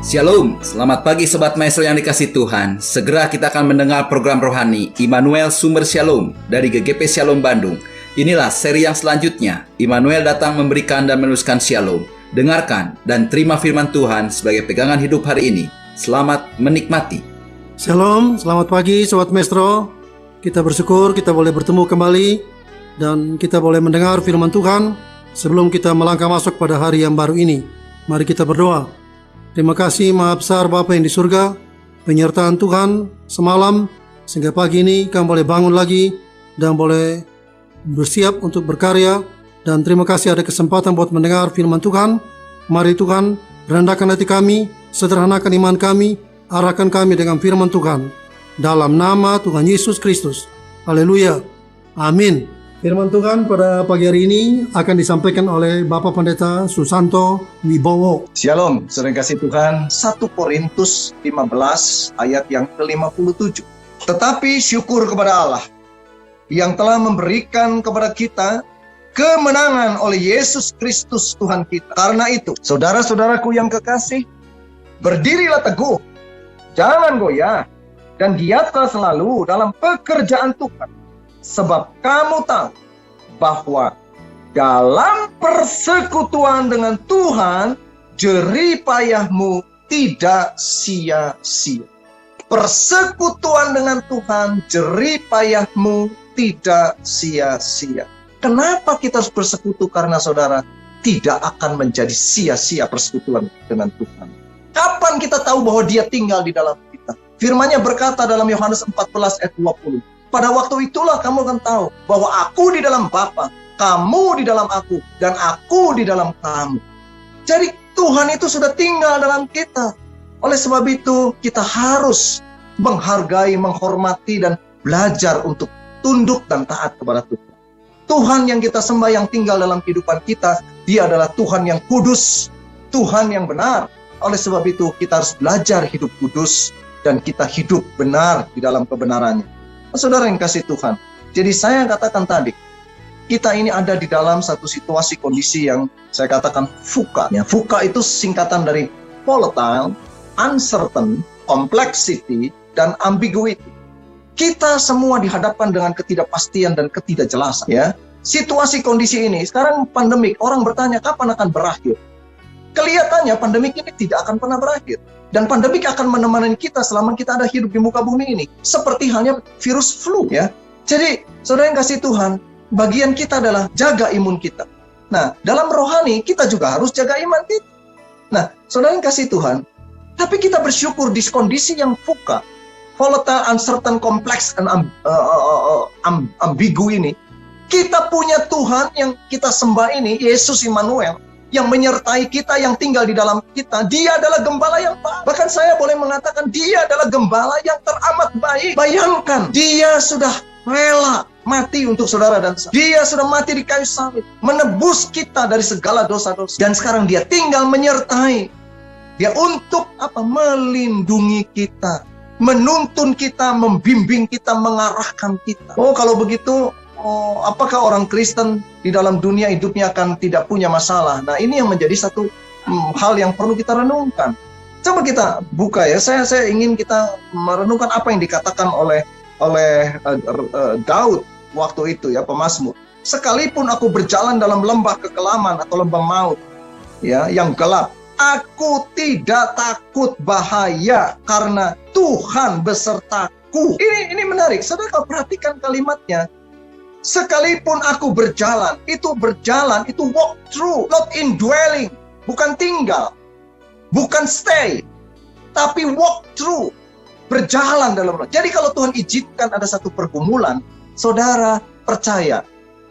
Shalom, selamat pagi Sobat Maestro yang dikasih Tuhan. Segera kita akan mendengar program rohani Immanuel Sumber Shalom dari GGP Shalom Bandung. Inilah seri yang selanjutnya. Immanuel datang memberikan dan meneruskan Shalom. Dengarkan dan terima firman Tuhan sebagai pegangan hidup hari ini. Selamat menikmati. Shalom, selamat pagi Sobat Maestro. Kita bersyukur kita boleh bertemu kembali dan kita boleh mendengar firman Tuhan sebelum kita melangkah masuk pada hari yang baru ini. Mari kita berdoa. Terima kasih Maha Besar Bapa yang di surga, penyertaan Tuhan semalam sehingga pagi ini kami boleh bangun lagi dan boleh bersiap untuk berkarya. Dan terima kasih ada kesempatan buat mendengar firman Tuhan. Mari Tuhan rendahkan hati kami, sederhanakan iman kami, arahkan kami dengan firman Tuhan. Dalam nama Tuhan Yesus Kristus. Haleluya. Amin. Firman Tuhan pada pagi hari ini akan disampaikan oleh Bapak Pendeta Susanto Wibowo. Shalom, saudara kasih Tuhan. 1 Korintus 15 ayat yang ke-57. Tetapi syukur kepada Allah yang telah memberikan kepada kita kemenangan oleh Yesus Kristus Tuhan kita. Karena itu, saudara-saudaraku yang kekasih, berdirilah teguh, jangan goyah, dan giatlah selalu dalam pekerjaan Tuhan. Sebab kamu tahu bahwa dalam persekutuan dengan Tuhan, jerih payahmu tidak sia-sia. Persekutuan dengan Tuhan, jerih payahmu tidak sia-sia. Kenapa kita harus bersekutu? Karena saudara, tidak akan menjadi sia-sia persekutuan dengan Tuhan. Kapan kita tahu bahwa Dia tinggal di dalam kita? Firman-Nya berkata dalam Yohanes 14 ayat 20. Pada waktu itulah kamu akan tahu bahwa aku di dalam Bapa, kamu di dalam aku, dan aku di dalam kamu. Jadi Tuhan itu sudah tinggal dalam kita. Oleh sebab itu kita harus menghargai, menghormati, dan belajar untuk tunduk dan taat kepada Tuhan. Tuhan yang kita sembah yang tinggal dalam kehidupan kita, Dia adalah Tuhan yang kudus, Tuhan yang benar. Oleh sebab itu kita harus belajar hidup kudus dan kita hidup benar di dalam kebenarannya. Saudara yang kasih Tuhan, jadi saya katakan tadi, kita ini ada di dalam satu situasi kondisi yang saya katakan VUCA. Ya, VUCA itu singkatan dari volatile, uncertain, complexity, dan ambiguity. Kita semua dihadapkan dengan ketidakpastian dan ketidakjelasan. Ya, situasi kondisi ini, sekarang pandemik, orang bertanya kapan akan berakhir. Kelihatannya pandemik ini tidak akan pernah berakhir. Dan pandemik akan menemani kita selama kita ada hidup di muka bumi ini. Seperti halnya virus flu ya. Jadi saudara yang kasih Tuhan, bagian kita adalah jaga imun kita. Nah, dalam rohani kita juga harus jaga iman kita. Nah, saudara yang kasih Tuhan, tapi kita bersyukur di kondisi yang VUCA, volatile, uncertain, complex, and ambigu ini. Kita punya Tuhan yang kita sembah ini, Yesus Immanuel, yang menyertai kita, yang tinggal di dalam kita. Dia adalah gembala yang baik. Bahkan saya boleh mengatakan Dia adalah gembala yang teramat baik. Bayangkan, Dia sudah rela mati untuk saudara dan saya. Dia sudah mati di kayu salib, menebus kita dari segala dosa-dosa. Dan sekarang Dia tinggal menyertai. Dia untuk apa? Melindungi kita, menuntun kita, membimbing kita, mengarahkan kita. Oh, kalau begitu, apakah orang Kristen di dalam dunia hidupnya akan tidak punya masalah? Nah, ini yang menjadi satu hal yang perlu kita renungkan. Coba kita buka ya. Saya ingin kita merenungkan apa yang dikatakan oleh Daud waktu itu ya, pemazmur. Sekalipun aku berjalan dalam lembah kekelaman atau lembah maut ya yang gelap, aku tidak takut bahaya karena Tuhan besertaku. Ini menarik. Saudara perhatikan kalimatnya. Sekalipun aku berjalan, itu walk through, not indwelling, bukan tinggal, bukan stay, tapi walk through, berjalan dalam. Jadi kalau Tuhan izinkan ada satu pergumulan, saudara percaya,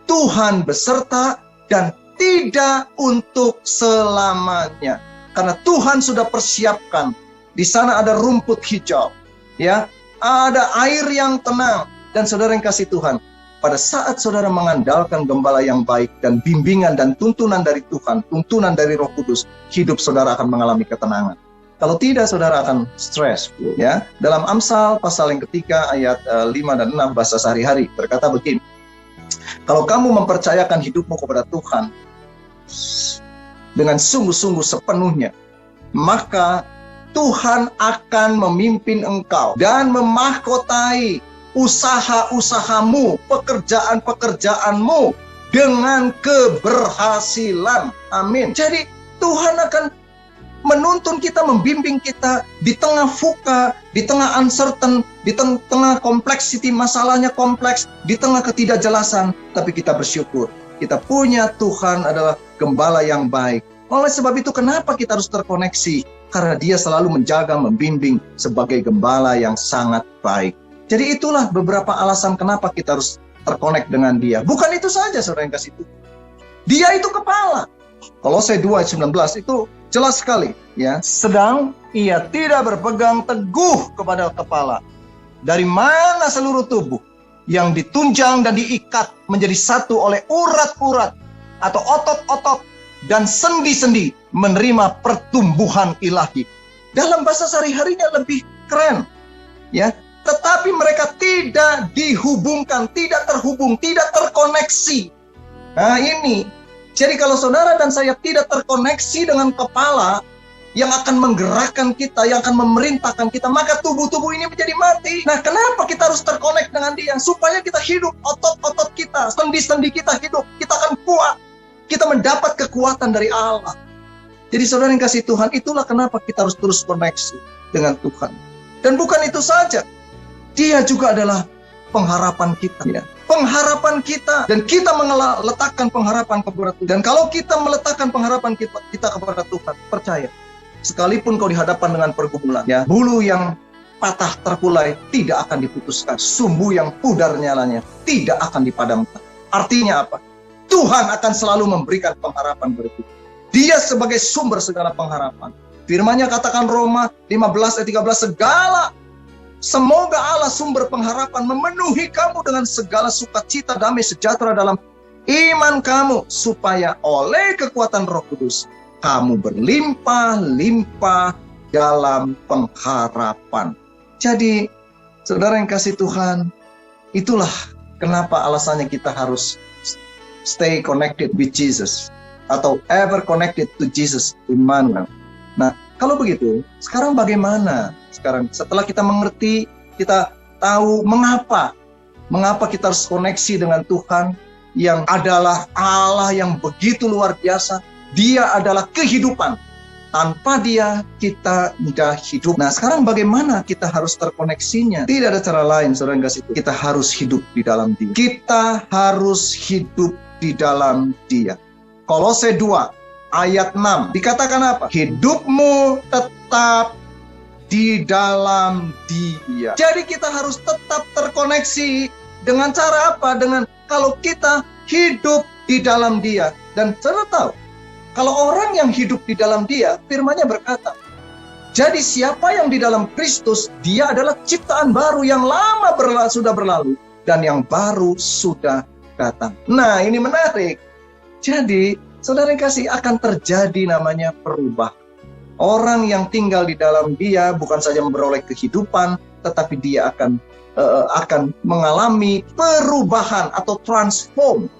Tuhan beserta dan tidak untuk selamanya. Karena Tuhan sudah persiapkan, di sana ada rumput hijau, ya, ada air yang tenang, dan saudara yang kasih Tuhan, pada saat saudara mengandalkan gembala yang baik dan bimbingan dan tuntunan dari Tuhan, tuntunan dari Roh Kudus, hidup saudara akan mengalami ketenangan. Kalau tidak, saudara akan stres. Ya, dalam Amsal pasal yang ketiga ayat 5 dan 6 bahasa sehari-hari berkata begini. Kalau kamu mempercayakan hidupmu kepada Tuhan dengan sungguh-sungguh sepenuhnya, maka Tuhan akan memimpin engkau dan memahkotai usaha-usahamu, pekerjaan-pekerjaanmu dengan keberhasilan. Amin. Jadi Tuhan akan menuntun kita, membimbing kita di tengah VUCA, di tengah uncertain, di tengah kompleksiti, masalahnya kompleks, di tengah ketidakjelasan. Tapi kita bersyukur, kita punya Tuhan adalah gembala yang baik. Oleh sebab itu kenapa kita harus terkoneksi? Karena Dia selalu menjaga, membimbing sebagai gembala yang sangat baik. Jadi itulah beberapa alasan kenapa kita harus terkonek dengan Dia. Bukan itu saja, saudara yang kasih Tuhan. Dia itu kepala. Kolose 2:19 itu jelas sekali, ya. Sedang ia tidak berpegang teguh kepada kepala, dari mana seluruh tubuh yang ditunjang dan diikat menjadi satu oleh urat-urat atau otot-otot dan sendi-sendi menerima pertumbuhan ilahi. Dalam bahasa sehari-harinya lebih keren, ya. Tetapi mereka tidak dihubungkan, tidak terhubung, tidak terkoneksi. Nah ini. Jadi kalau saudara dan saya tidak terkoneksi dengan kepala yang akan menggerakkan kita, yang akan memerintahkan kita, maka tubuh-tubuh ini menjadi mati. Nah, kenapa kita harus terkonek dengan Dia? Supaya kita hidup, otot-otot kita, sendi-sendi kita hidup, kita akan kuat. Kita mendapat kekuatan dari Allah. Jadi saudara yang kasih Tuhan, itulah kenapa kita harus terus koneksi dengan Tuhan. Dan bukan itu saja, Dia juga adalah pengharapan kita, ya. Pengharapan kita, dan kita meletakkan pengharapan kepada Tuhan. Dan kalau kita meletakkan pengharapan kita kepada Tuhan, percaya, sekalipun kau dihadapkan dengan pergumulan, ya, bulu yang patah terkulai tidak akan diputuskan, sumbu yang pudar nyalanya tidak akan dipadamkan. Artinya apa? Tuhan akan selalu memberikan pengharapan berikut. Dia sebagai sumber segala pengharapan. Firman-Nya katakan Roma 15:13, semoga Allah sumber pengharapan memenuhi kamu dengan segala sukacita, damai sejahtera dalam iman kamu, supaya oleh kekuatan Roh Kudus kamu berlimpah-limpah dalam pengharapan. Jadi, saudara yang kasih Tuhan, itulah kenapa alasannya kita harus stay connected with Jesus, atau ever connected to Jesus Immanuel. Nah, kalau begitu, sekarang bagaimana? Sekarang setelah kita mengerti, kita tahu mengapa kita harus koneksi dengan Tuhan yang adalah Allah yang begitu luar biasa. Dia adalah kehidupan. Tanpa Dia kita tidak hidup. Nah, sekarang bagaimana kita harus terkoneksinya? Tidak ada cara lain, saudara yang kasih Tuhan. Kita harus hidup di dalam Dia. Kita harus hidup di dalam Dia. Kolose 2:6 dikatakan apa? Hidupmu tetap di dalam Dia. Jadi kita harus tetap terkoneksi dengan cara apa? Dengan kalau kita hidup di dalam Dia. Dan saudara tahu, kalau orang yang hidup di dalam Dia, firman-Nya berkata, jadi siapa yang di dalam Kristus, dia adalah ciptaan baru, yang lama sudah berlalu dan yang baru sudah datang. Nah, ini menarik. Jadi, saudara yang kasih, akan terjadi namanya perubahan. Orang yang tinggal di dalam Dia bukan saja memperoleh kehidupan, tetapi dia akan mengalami perubahan atau transform.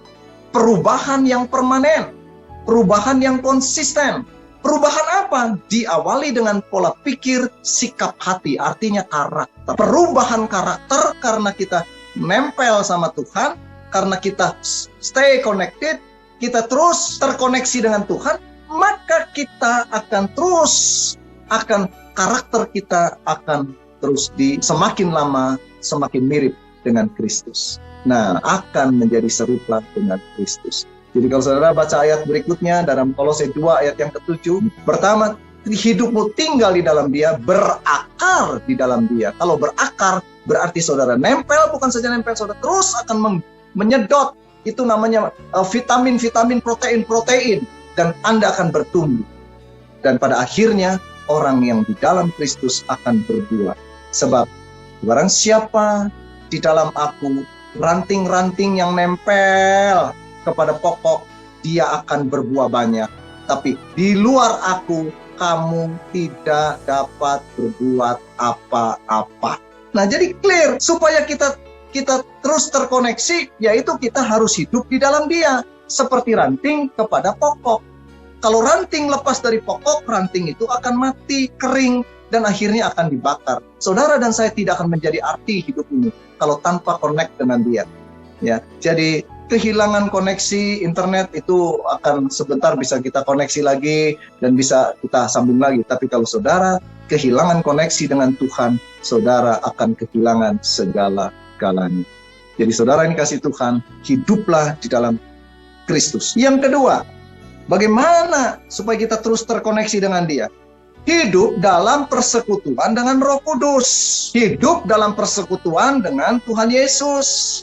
Perubahan yang permanen, perubahan yang konsisten. Perubahan apa? Diawali dengan pola pikir, sikap hati, artinya karakter. Perubahan karakter karena kita nempel sama Tuhan, karena kita stay connected, kita terus terkoneksi dengan Tuhan, maka kita akan karakter kita akan terus semakin lama semakin mirip dengan Kristus. Nah, akan menjadi serupa dengan Kristus. Jadi kalau saudara baca ayat berikutnya dalam Kolose 2 ayat yang ke-7, pertama, hidupmu tinggal di dalam Dia, berakar di dalam Dia. Kalau berakar berarti saudara nempel, bukan saja nempel, saudara terus akan menyedot. Itu namanya vitamin, protein, dan Anda akan bertumbuh. Dan pada akhirnya orang yang di dalam Kristus akan berbuah. Sebab barang siapa di dalam aku, ranting-ranting yang nempel kepada pokok, dia akan berbuah banyak. Tapi di luar aku, kamu tidak dapat berbuat apa-apa. Nah, jadi clear, supaya kita terus terkoneksi, yaitu kita harus hidup di dalam Dia. Seperti ranting kepada pokok. Kalau ranting lepas dari pokok, ranting itu akan mati, kering. dan akhirnya akan dibakar. Saudara dan saya tidak akan menjadi arti hidup ini kalau tanpa connect dengan Dia. Ya, jadi kehilangan koneksi internet itu akan sebentar bisa kita koneksi lagi dan bisa kita sambung lagi. Tapi kalau saudara kehilangan koneksi dengan Tuhan, saudara akan kehilangan segala-galanya. Jadi saudara yang kasih Tuhan, hiduplah di dalam Kristus. Yang kedua, bagaimana supaya kita terus terkoneksi dengan Dia? Hidup dalam persekutuan dengan Roh Kudus. Hidup dalam persekutuan dengan Tuhan Yesus.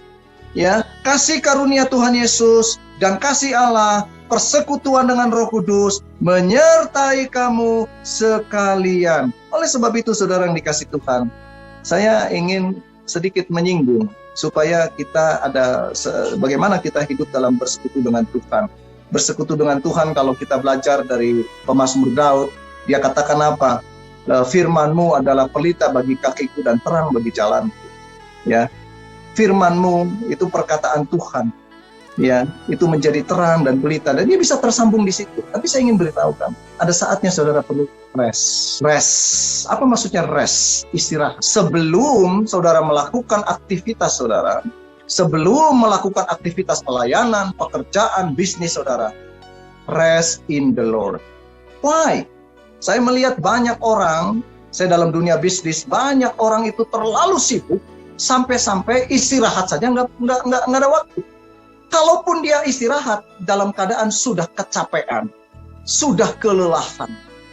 Ya, kasih karunia Tuhan Yesus dan kasih Allah, persekutuan dengan Roh Kudus menyertai kamu sekalian. Oleh sebab itu, saudara yang dikasih Tuhan, saya ingin sedikit menyinggung supaya kita ada bagaimana kita hidup dalam bersekutu dengan Tuhan. Bersekutu dengan Tuhan, kalau kita belajar dari pemazmur Daud, dia katakan apa? Firman-Mu adalah pelita bagi kakiku dan terang bagi jalanku. Ya, firman-Mu itu perkataan Tuhan. Ya, itu menjadi terang dan pelita, dan dia bisa tersambung di situ. Tapi saya ingin beritahukan, ada saatnya saudara perlu rest. Rest. Apa maksudnya rest? Istirahat. Sebelum saudara melakukan aktivitas saudara, sebelum melakukan aktivitas pelayanan, pekerjaan, bisnis saudara, rest in the Lord. Why? Saya melihat banyak orang, saya dalam dunia bisnis, banyak orang itu terlalu sibuk sampai-sampai istirahat saja nggak ada waktu. Kalaupun dia istirahat dalam keadaan sudah kecapean, sudah kelelahan,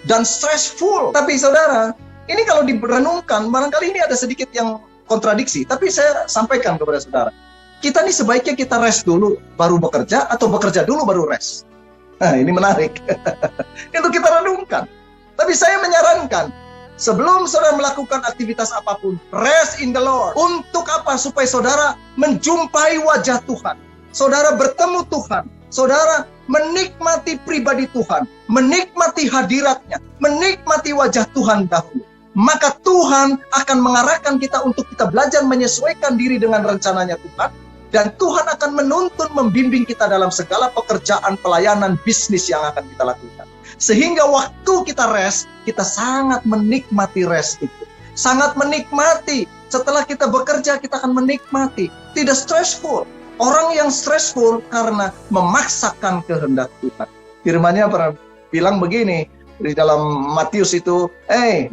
dan stressful. Tapi saudara, ini kalau direnungkan, barangkali ini ada sedikit yang kontradiksi. Tapi saya sampaikan kepada saudara, kita nih sebaiknya kita rest dulu baru bekerja, atau bekerja dulu baru rest. Nah, ini menarik. Itu kita renungkan. Tapi saya menyarankan, sebelum saudara melakukan aktivitas apapun, rest in the Lord. Untuk apa? Supaya saudara menjumpai wajah Tuhan. Saudara bertemu Tuhan. Saudara menikmati pribadi Tuhan. Menikmati hadiratnya. Menikmati wajah Tuhan dahulu. Maka Tuhan akan mengarahkan kita untuk kita belajar menyesuaikan diri dengan rencananya Tuhan. Dan Tuhan akan menuntun, membimbing kita dalam segala pekerjaan, pelayanan, bisnis yang akan kita lakukan. Sehingga waktu kita rest, kita sangat menikmati rest itu. Sangat menikmati. Setelah kita bekerja, kita akan menikmati. Tidak stressful. Orang yang stressful karena memaksakan kehendak Tuhan. Firman-Nya pernah bilang begini, di dalam Matius itu,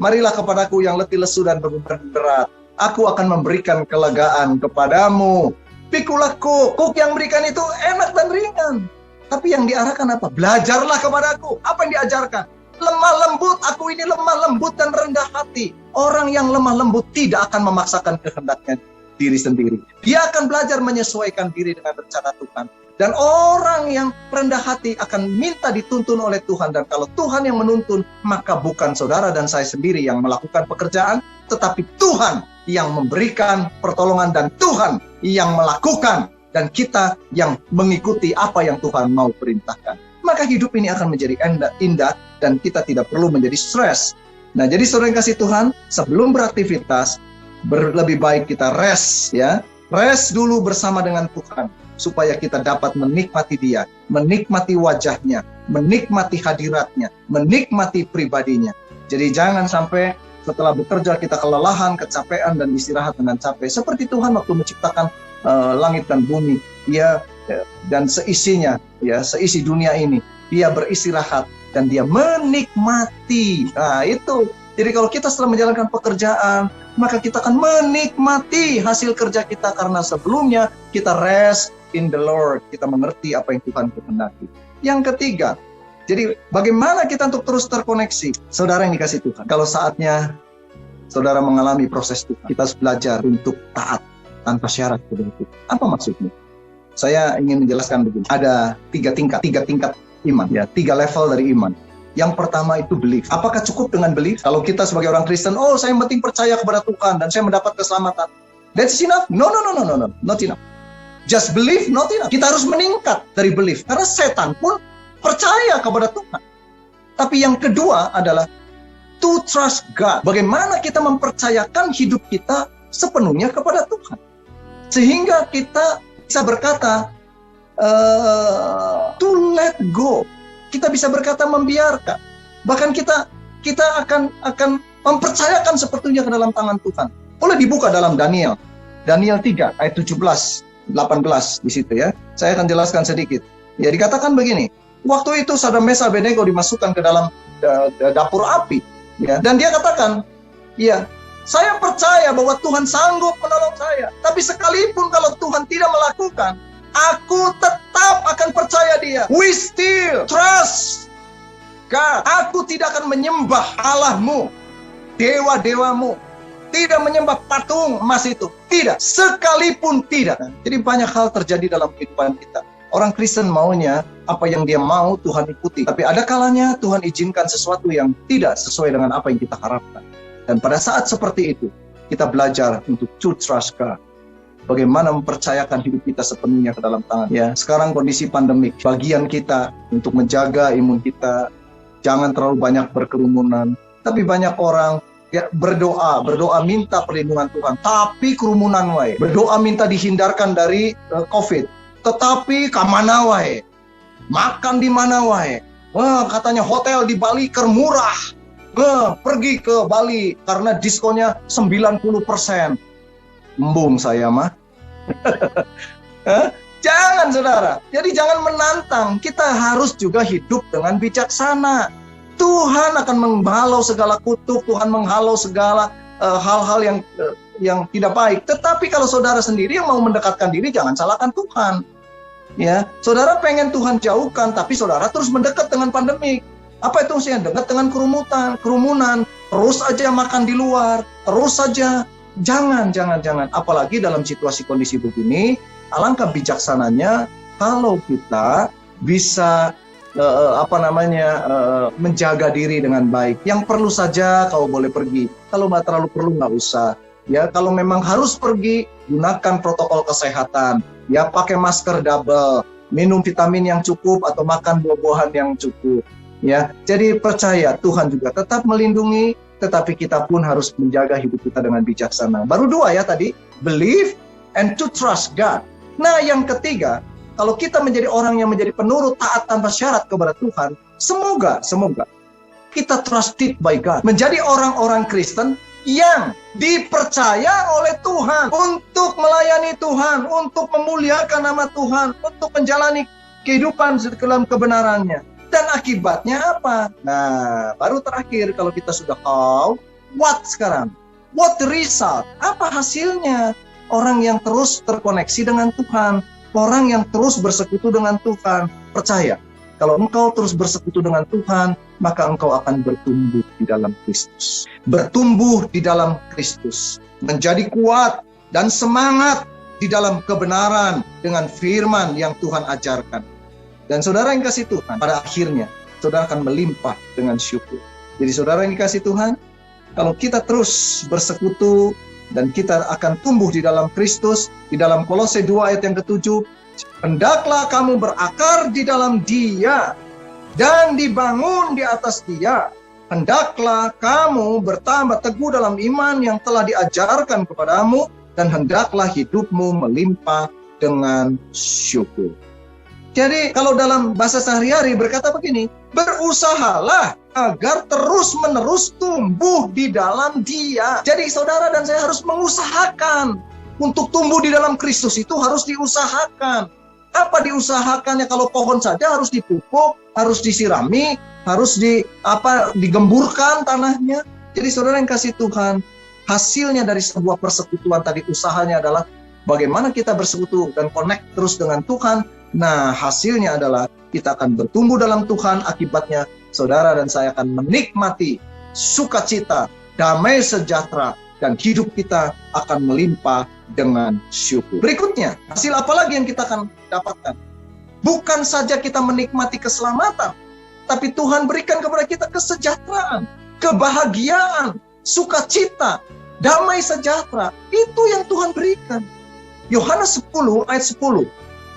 marilah kepadaku yang letih lesu dan beban berat. Aku akan memberikan kelegaan kepadamu. Pikulah kuk yang berikan itu enak dan ringan. Tapi yang diarahkan apa? Belajarlah kepadaku. Apa yang diajarkan? Lemah lembut, aku ini lemah lembut dan rendah hati. Orang yang lemah lembut tidak akan memaksakan kehendaknya diri sendiri. Dia akan belajar menyesuaikan diri dengan rencana Tuhan. Dan orang yang rendah hati akan minta dituntun oleh Tuhan. Dan kalau Tuhan yang menuntun, maka bukan saudara dan saya sendiri yang melakukan pekerjaan, tetapi Tuhan yang memberikan pertolongan dan Tuhan yang melakukan. Dan kita yang mengikuti apa yang Tuhan mau perintahkan. Maka hidup ini akan menjadi indah dan kita tidak perlu menjadi stres. Nah, jadi saudara yang kasih Tuhan, sebelum beraktivitas, lebih baik kita rest, ya. Rest dulu bersama dengan Tuhan supaya kita dapat menikmati Dia, menikmati wajahnya, menikmati hadiratnya, menikmati pribadinya. Jadi jangan sampai setelah bekerja kita kelelahan, kecapean dan istirahat dengan capek. Seperti Tuhan waktu menciptakan langit dan bumi, Dia dan seisinya, ya, seisi dunia ini, Dia beristirahat dan Dia menikmati. Nah, itu. Jadi kalau kita setelah menjalankan pekerjaan, maka kita akan menikmati hasil kerja kita karena sebelumnya kita rest in the Lord. Kita mengerti apa yang Tuhan kehendaki. Yang ketiga, jadi bagaimana kita untuk terus terkoneksi? Saudara yang dikasih Tuhan, kalau saatnya saudara mengalami proses Tuhan, kita harus belajar untuk taat tanpa syarat kepada Tuhan. Apa maksudnya? Saya ingin menjelaskan begini. Ada tiga tingkat iman, ya, 3 level dari iman. Yang pertama itu belief. Apakah cukup dengan belief? Kalau kita sebagai orang Kristen, saya penting percaya kepada Tuhan dan saya mendapat keselamatan. That's enough? No, not enough. Just believe, not enough. Kita harus meningkat dari belief. Karena setan pun percaya kepada Tuhan. Tapi yang kedua adalah to trust God. Bagaimana kita mempercayakan hidup kita sepenuhnya kepada Tuhan. Sehingga kita bisa berkata, to let go. Kita bisa berkata membiarkan. Bahkan kita akan Mempercayakan sepertinya ke dalam tangan Tuhan. Boleh dibuka dalam Daniel 3 ayat 17, 18 di situ ya. Saya akan jelaskan sedikit. Ya, dikatakan begini. Waktu itu Sadrak Mesak Abednego dimasukkan ke dalam dapur api, ya. Dan dia katakan, ya, saya percaya bahwa Tuhan sanggup menolong saya. Tapi sekalipun kalau Tuhan tidak melakukan, aku tetap akan percaya dia. We still trust God. Aku tidak akan menyembah Allahmu, dewa-dewamu. Tidak menyembah patung emas itu. Tidak. Sekalipun tidak. Jadi banyak hal terjadi dalam kehidupan kita. Orang Kristen maunya apa yang dia mau Tuhan ikuti. Tapi ada kalanya Tuhan izinkan sesuatu yang tidak sesuai dengan apa yang kita harapkan. Dan pada saat seperti itu, kita belajar untuk to trust God. Bagaimana mempercayakan hidup kita sepenuhnya ke dalam tangan. Ya, sekarang kondisi pandemik. Bagian kita untuk menjaga imun kita. Jangan terlalu banyak berkerumunan. Tapi banyak orang ya, berdoa minta perlindungan Tuhan, tapi kerumunan wae. Berdoa minta dihindarkan dari COVID, tetapi kamana wae, makan di mana wae. Wah, katanya hotel di Bali kermurah. Pergi ke Bali karena diskonnya 90%. Embung saya mah. Jangan saudara. Jadi jangan menantang. Kita harus juga hidup dengan bijaksana. Tuhan akan menghalau segala kutuk, Tuhan menghalau segala hal-hal yang tidak baik. Tetapi kalau saudara sendiri yang mau mendekatkan diri, jangan salahkan Tuhan. Ya, saudara pengen Tuhan jauhkan, tapi saudara terus mendekat dengan pandemik. Apa itu sih? Dekat dengan kerumunan, terus aja makan di luar, terus saja. Jangan. Apalagi dalam situasi kondisi begini, alangkah bijaksananya kalau kita bisa menjaga diri dengan baik. Yang perlu saja kau boleh pergi. Kalau nggak terlalu perlu nggak usah. Ya, kalau memang harus pergi, gunakan protokol kesehatan. Ya, pakai masker double, minum vitamin yang cukup atau makan buah-buahan yang cukup. Ya, jadi percaya Tuhan juga tetap melindungi, tetapi kita pun harus menjaga hidup kita dengan bijaksana. Baru 2 ya tadi, believe and to trust God. Nah, yang ketiga, kalau kita menjadi orang yang menjadi penurut taat tanpa syarat kepada Tuhan, semoga kita trusted by God. Menjadi orang-orang Kristen yang dipercaya oleh Tuhan untuk melayani Tuhan, untuk memuliakan nama Tuhan, untuk menjalani kehidupan dalam kebenarannya. Dan akibatnya apa? Nah, baru terakhir kalau kita sudah tahu, what sekarang? What the result? Apa hasilnya? Orang yang terus terkoneksi dengan Tuhan, orang yang terus bersekutu dengan Tuhan, percaya, kalau engkau terus bersekutu dengan Tuhan, maka engkau akan bertumbuh di dalam Kristus. Bertumbuh di dalam Kristus. Menjadi kuat dan semangat di dalam kebenaran dengan firman yang Tuhan ajarkan. Dan saudara yang kasih Tuhan, pada akhirnya, saudara akan melimpah dengan syukur. Jadi saudara yang dikasih Tuhan, kalau kita terus bersekutu, dan kita akan tumbuh di dalam Kristus, di dalam Kolose 2 ayat yang ke-7, hendaklah kamu berakar di dalam Dia dan dibangun di atas Dia. Hendaklah kamu bertambah teguh dalam iman yang telah diajarkan kepadamu, dan hendaklah hidupmu melimpah dengan syukur. Jadi kalau dalam bahasa sehari-hari berkata begini, berusahalah agar terus-menerus tumbuh di dalam Dia. Jadi saudara dan saya harus mengusahakan. Untuk tumbuh di dalam Kristus itu harus diusahakan. Apa diusahakannya? Kalau pohon saja harus dipupuk, harus disirami, harus digemburkan tanahnya. Jadi saudara yang kasih Tuhan, hasilnya dari sebuah persekutuan tadi, usahanya adalah bagaimana kita bersekutu dan connect terus dengan Tuhan. Nah, hasilnya adalah kita akan bertumbuh dalam Tuhan. Akibatnya saudara dan saya akan menikmati sukacita, damai sejahtera, dan hidup kita akan melimpah dengan syukur. Berikutnya, hasil apa lagi yang kita akan dapatkan? Bukan saja kita menikmati keselamatan, tapi Tuhan berikan kepada kita kesejahteraan, kebahagiaan, sukacita, damai sejahtera. Itu yang Tuhan berikan. Yohanes 10 ayat 10.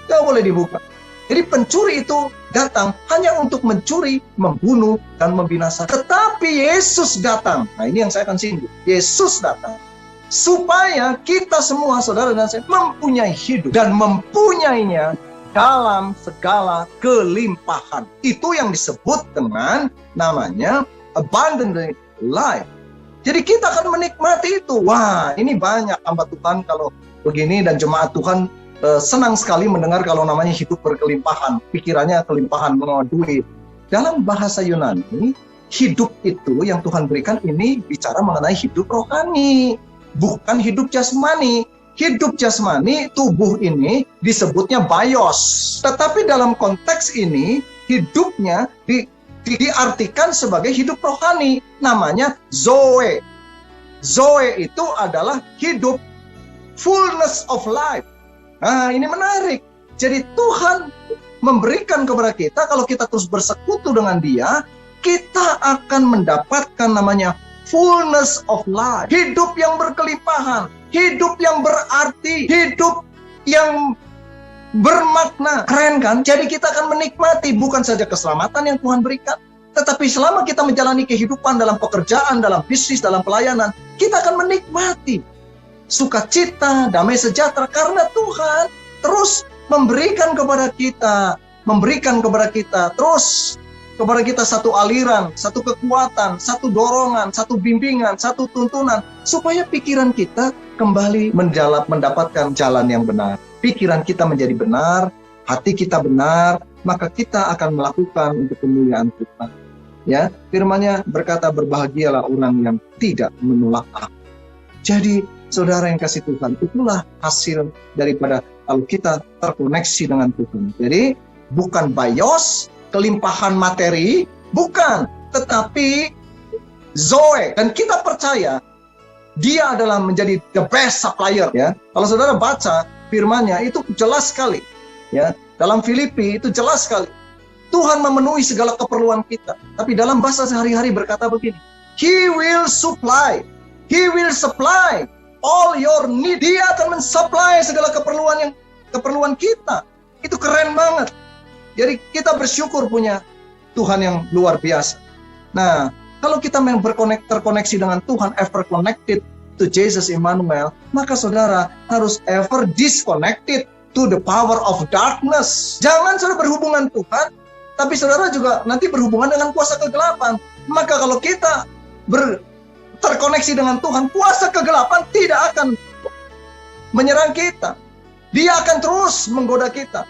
Tidak boleh dibuka. Jadi pencuri itu datang hanya untuk mencuri, membunuh, dan membinasakan. Tetapi Yesus datang. Nah, ini yang saya akan singgung. Yesus datang supaya kita semua, saudara dan saya, mempunyai hidup dan mempunyainya dalam segala kelimpahan. Itu yang disebut dengan namanya abundant life. Jadi kita akan menikmati itu. Wah, ini banyak hamba Tuhan kalau begini, dan jemaat Tuhan senang sekali mendengar kalau namanya hidup berkelimpahan. Pikirannya kelimpahan, duit. Dalam bahasa Yunani, hidup itu yang Tuhan berikan ini bicara mengenai hidup rohani, bukan hidup jasmani. Hidup jasmani, tubuh ini disebutnya bios. Tetapi dalam konteks ini, hidupnya diartikan sebagai hidup rohani, namanya zoe. Zoe itu adalah hidup, fullness of life. Nah, ini menarik. Jadi Tuhan memberikan kepada kita, kalau kita terus bersekutu dengan Dia, kita akan mendapatkan namanya fullness of life. Hidup yang berkelimpahan, hidup yang berarti, hidup yang bermakna. Keren kan? Jadi kita akan menikmati bukan saja keselamatan yang Tuhan berikan, tetapi selama kita menjalani kehidupan dalam pekerjaan, dalam bisnis, dalam pelayanan, kita akan menikmati sukacita, damai sejahtera, karena Tuhan terus memberikan kepada kita terus kepada kita satu aliran, satu kekuatan, satu dorongan, satu bimbingan, satu tuntunan, supaya pikiran kita kembali mendapatkan jalan yang benar. Pikiran kita menjadi benar, hati kita benar, maka kita akan melakukan untuk kemuliaan Tuhan. Ya, firman-Nya berkata, berbahagialah orang yang tidak menolak aku. Jadi, saudara yang kasih Tuhan, itulah hasil daripada kalau kita terkoneksi dengan Tuhan. Jadi, bukan bios, kelimpahan materi, bukan. Tetapi, zoe. Dan kita percaya, Dia adalah menjadi the best supplier. Ya. Kalau saudara baca firman-Nya, itu jelas sekali. Ya. Dalam Filipi, itu jelas sekali. Tuhan memenuhi segala keperluan kita. Tapi dalam bahasa sehari-hari berkata begini, He will supply all your need. Dia akan mensupply segala keperluan kita. Itu keren banget. Jadi kita bersyukur punya Tuhan yang luar biasa. Nah, kalau kita memang terkoneksi dengan Tuhan, ever connected to Jesus Emmanuel, maka saudara harus ever disconnected to the power of darkness. Jangan saudara berhubungan Tuhan, tapi saudara juga nanti berhubungan dengan kuasa kegelapan. Maka kalau kita terkoneksi dengan Tuhan, kuasa kegelapan tidak akan menyerang kita. Dia akan terus menggoda kita.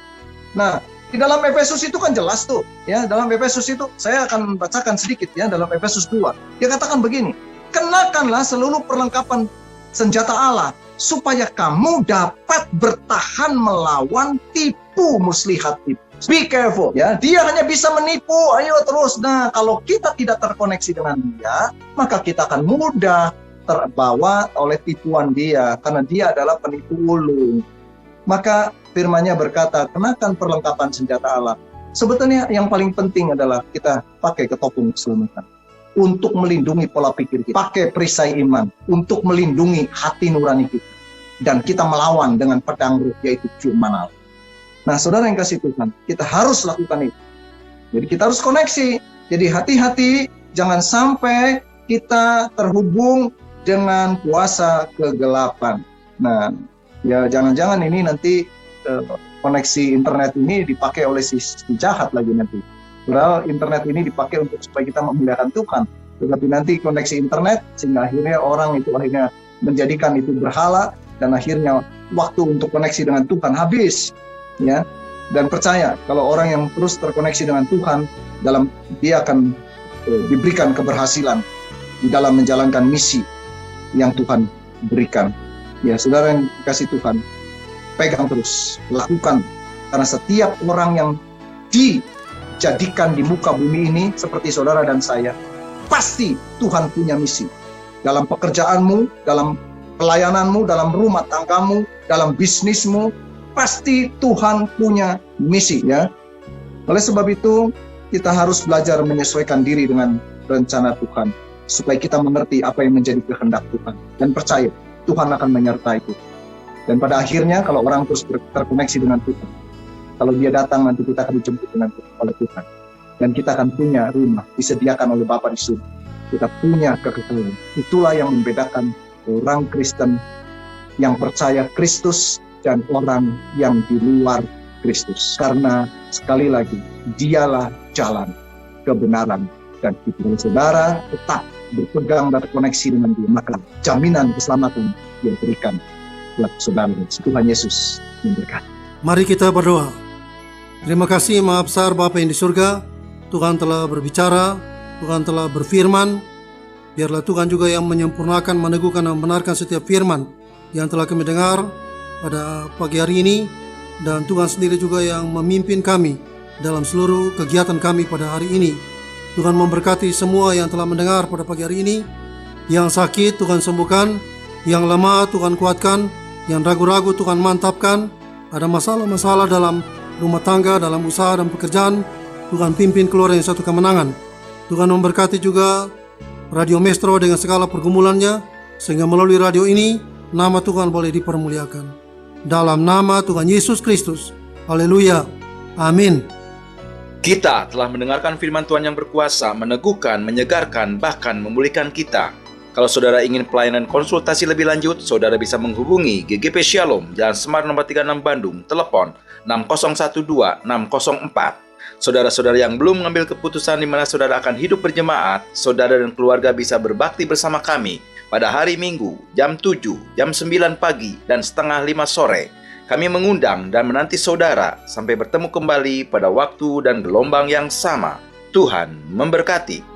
Nah, di dalam Efesus itu kan jelas tuh, ya. Dalam Efesus itu saya akan bacakan sedikit ya, dalam Efesus 2. Dia katakan begini, kenakanlah seluruh perlengkapan senjata Allah supaya kamu dapat bertahan melawan tipu muslihat itu. Be careful, ya. Dia hanya bisa menipu, ayo terus. Nah, kalau kita tidak terkoneksi dengan Dia, maka kita akan mudah terbawa oleh tipuan Dia, karena Dia adalah penipu ulung. Maka firman-Nya berkata, kenakan perlengkapan senjata Allah. Sebetulnya yang paling penting adalah kita pakai ketopong keselamatan untuk melindungi pola pikir kita. Pakai perisai iman untuk melindungi hati nurani kita. Dan kita melawan dengan pedang ruh, yaitu firman Allah. Nah, saudara yang kasih Tuhan, kita harus lakukan itu. Jadi kita harus koneksi. Jadi hati-hati, jangan sampai kita terhubung dengan kuasa kegelapan. Nah, ya jangan-jangan ini nanti koneksi internet ini dipakai oleh si jahat lagi nanti. Padahal internet ini dipakai untuk supaya kita memuliakan Tuhan. Tetapi nanti koneksi internet sehingga akhirnya orang itu akhirnya menjadikan itu berhala, dan akhirnya waktu untuk koneksi dengan Tuhan habis. Ya, dan percaya kalau orang yang terus terkoneksi dengan Tuhan, dia akan diberikan keberhasilan di dalam menjalankan misi yang Tuhan berikan. Ya, saudara yang kasih Tuhan, pegang terus, lakukan, karena setiap orang yang dijadikan di muka bumi ini seperti saudara dan saya, pasti Tuhan punya misi dalam pekerjaanmu, dalam pelayananmu, dalam rumah tanggamu, dalam bisnismu. Pasti Tuhan punya misi, ya. Oleh sebab itu, kita harus belajar menyesuaikan diri dengan rencana Tuhan, supaya kita mengerti apa yang menjadi kehendak Tuhan. Dan percaya, Tuhan akan menyertai itu. Dan pada akhirnya, kalau orang terus terkoneksi dengan Tuhan, kalau Dia datang, nanti kita akan dijemput oleh Tuhan. Dan kita akan punya rumah, disediakan oleh Bapa di surga. Kita punya kekekalan. Itulah yang membedakan orang Kristen yang percaya Kristus dan orang yang di luar Kristus. Karena sekali lagi, Dialah jalan, kebenaran, dan hidup. Saudara tetap berpegang dan terkoneksi dengan Dia, maka jaminan keselamatan yang diberikan buat saudara. Tuhan Yesus memberkati. Mari kita berdoa. Terima kasih Maha Besar Bapa yang di surga, Tuhan telah berbicara, Tuhan telah berfirman. Biarlah Tuhan juga yang menyempurnakan, meneguhkan dan membenarkan setiap firman yang telah kami dengar pada pagi hari ini. Dan Tuhan sendiri juga yang memimpin kami dalam seluruh kegiatan kami pada hari ini. Tuhan memberkati semua yang telah mendengar pada pagi hari ini. Yang sakit Tuhan sembuhkan, yang lemah Tuhan kuatkan, yang ragu-ragu Tuhan mantapkan. Ada masalah-masalah dalam rumah tangga, dalam usaha dan pekerjaan, Tuhan pimpin keluar yang satu kemenangan. Tuhan memberkati juga Radio Maestro dengan segala pergumulannya, sehingga melalui radio ini nama Tuhan boleh dipermuliakan. Dalam nama Tuhan Yesus Kristus. Haleluya. Amin. Kita telah mendengarkan firman Tuhan yang berkuasa, meneguhkan, menyegarkan, bahkan memulihkan kita. Kalau saudara ingin pelayanan konsultasi lebih lanjut, saudara bisa menghubungi GGP Shalom, Jalan Semar nomor 36 Bandung, telepon 6012-604. Saudara-saudara yang belum mengambil keputusan di mana saudara akan hidup berjemaat, saudara dan keluarga bisa berbakti bersama kami pada hari Minggu, jam 7, jam 9 pagi, dan setengah 5 sore. Kami mengundang dan menanti saudara sampai bertemu kembali pada waktu dan gelombang yang sama. Tuhan memberkati.